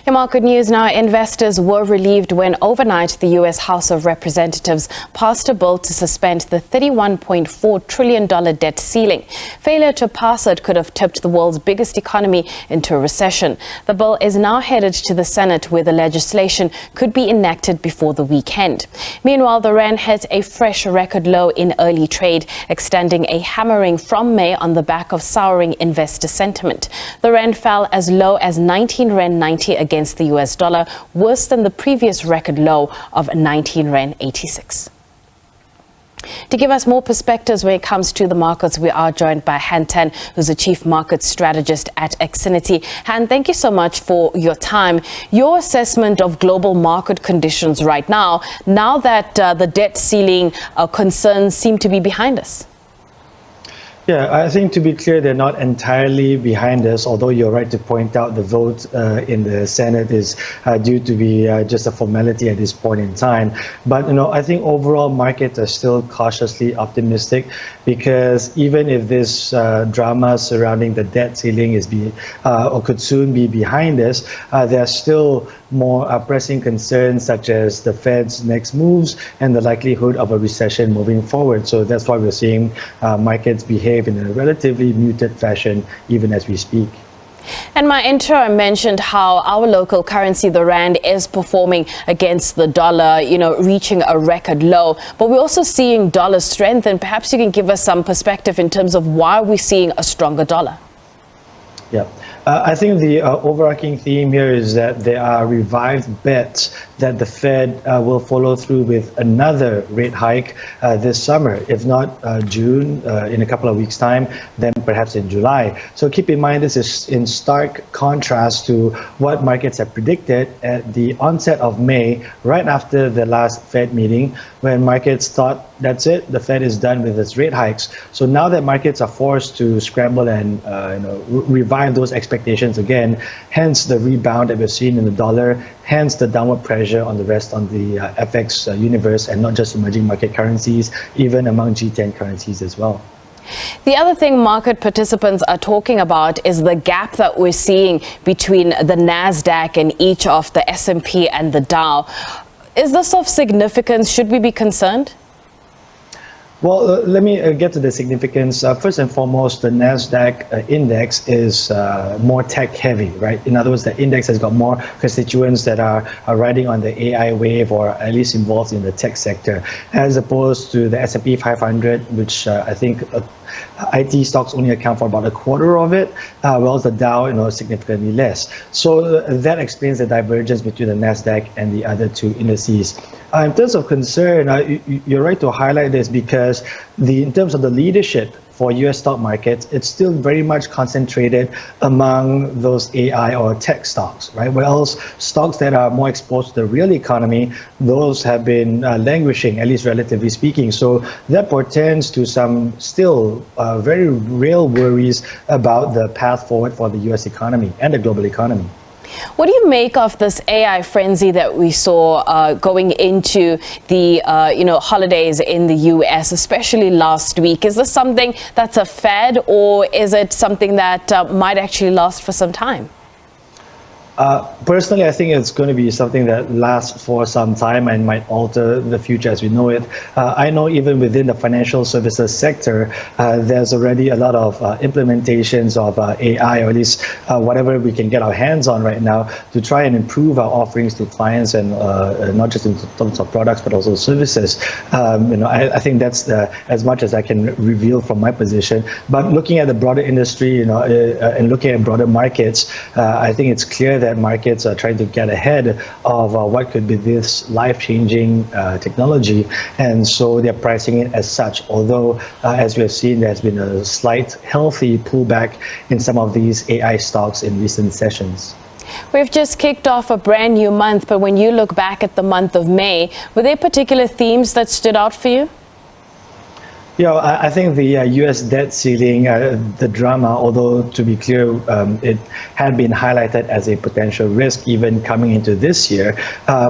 In market news now, investors were relieved when overnight the U.S. House of Representatives passed a bill to suspend the $31.4 trillion debt ceiling. Failure to pass it could have tipped the world's biggest economy into a recession. The bill is now headed to the Senate, where the legislation could be enacted before the weekend. Meanwhile, the rand hit a fresh record low in early trade, extending a hammering from May on the back of souring investor sentiment. The rand fell as low as 19 Rand 90 against the US dollar, worse than the previous record low of 19 Rand 86. To give us more perspectives when it comes to the markets, we are joined by Han Tan, who's a chief market strategist at Xfinity. Han, thank you so much for your time. Your assessment of global market conditions right now that the debt ceiling concerns seem to be behind us. Yeah, I think to be clear, they're not entirely behind us, although you're right to point out the vote in the Senate is due to be just a formality at this point in time. But, I think overall markets are still cautiously optimistic, because even if this drama surrounding the debt ceiling is or could soon be behind us, there are still more pressing concerns, such as the Fed's next moves and the likelihood of a recession moving forward. So that's why we're seeing markets behave in a relatively muted fashion, even as we speak. And my intro, I mentioned how our local currency, the rand, is performing against the dollar, reaching a record low. But we're also seeing dollar strength, and perhaps you can give us some perspective in terms of why we're seeing a stronger dollar. Yeah. I think the overarching theme here is that there are revived bets that the Fed will follow through with another rate hike this summer. If not June, in a couple of weeks' time, then perhaps in July. So keep in mind, this is in stark contrast to what markets have predicted at the onset of May, right after the last Fed meeting, when markets thought, that's it, the Fed is done with its rate hikes. So now that markets are forced to scramble and revive those expectations again, hence the rebound that we've seen in the dollar, hence the downward pressure on the rest on the FX universe, and not just emerging market currencies, even among G10 currencies as well. The other thing market participants are talking about is the gap that we're seeing between the Nasdaq and each of the S&P and the Dow. Is this of significance? Should we be concerned? Well, let me get to the significance. First and foremost, the Nasdaq index is more tech heavy, right? In other words, the index has got more constituents that are riding on the AI wave, or at least involved in the tech sector, as opposed to the S&P 500, which I think IT stocks only account for about a quarter of it, whereas the Dow, significantly less. So that explains the divergence between the Nasdaq and the other two indices. In terms of concern, you're right to highlight this, because in terms of the leadership for US stock markets, it's still very much concentrated among those AI or tech stocks, right? Whereas stocks that are more exposed to the real economy, those have been languishing, at least relatively speaking. So that portends to some still very real worries about the path forward for the US economy and the global economy. What do you make of this AI frenzy that we saw going into the holidays in the US, especially last week? Is this something that's a fad, or is it something that might actually last for some time? Personally, I think it's going to be something that lasts for some time and might alter the future as we know it. I know even within the financial services sector, there's already a lot of implementations of AI, or at least whatever we can get our hands on right now, to try and improve our offerings to clients, and not just in terms of products, but also services. I think that's as much as I can reveal from my position. But looking at the broader industry, and looking at broader markets, I think it's clear that markets are trying to get ahead of what could be this life-changing technology, and so they're pricing it as such. Although, as we have seen, there's been a slight healthy pullback in some of these AI stocks in recent sessions. We've just kicked off a brand new month, but when you look back at the month of May, were there particular themes that stood out for you? Yeah, I think the U.S. debt ceiling, the drama, although to be clear, it had been highlighted as a potential risk even coming into this year.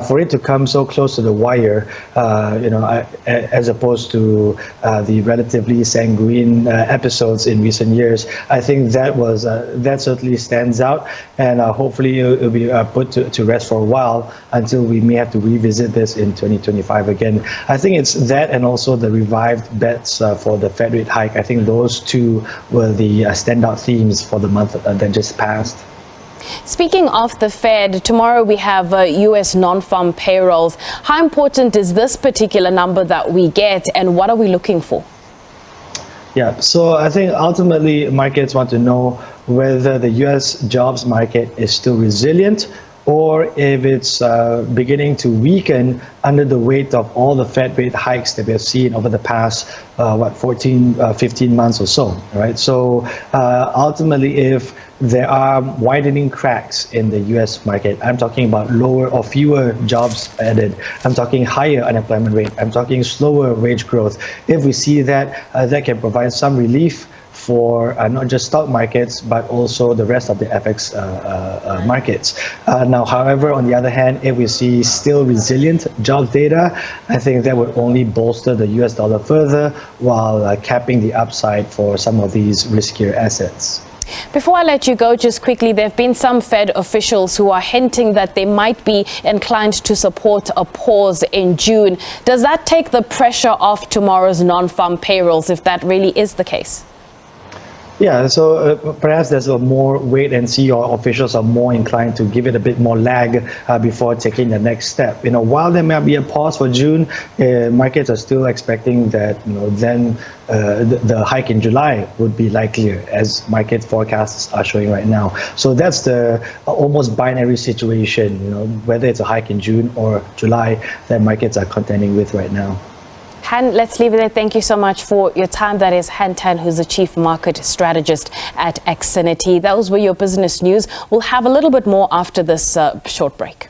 For it to come so close to the wire, as opposed to the relatively sanguine episodes in recent years, I think that certainly stands out, and hopefully it'll be put to rest for a while until we may have to revisit this in 2025 again. I think it's that, and also the revived bets for the Fed rate hike. I think those two were the standout themes for the month that just passed. Speaking of the Fed, tomorrow we have U.S. non-farm payrolls. How important is this particular number that we get, and what are we looking for? Yeah, so I think ultimately markets want to know whether the U.S. jobs market is still resilient, or if it's beginning to weaken under the weight of all the Fed rate hikes that we have seen over the past, 15 months or so, right? So ultimately, if there are widening cracks in the US market, I'm talking about lower or fewer jobs added, I'm talking higher unemployment rate, I'm talking slower wage growth. If we see that, that can provide some relief for not just stock markets, but also the rest of the FX markets. Now, however, on the other hand, if we see still resilient job data, I think that would only bolster the US dollar further while capping the upside for some of these riskier assets. Before I let you go, just quickly, there have been some Fed officials who are hinting that they might be inclined to support a pause in June. Does that take the pressure off tomorrow's non-farm payrolls, if that really is the case? Yeah, so perhaps there's a more wait and see, or officials are more inclined to give it a bit more lag before taking the next step. While there may be a pause for June, markets are still expecting that then the hike in July would be likelier, as market forecasts are showing right now. So that's the almost binary situation, whether it's a hike in June or July that markets are contending with right now. Han, let's leave it there. Thank you so much for your time. That is Han Tan, who's the Chief Market Strategist at Xfinity. Those were your business news. We'll have a little bit more after this short break.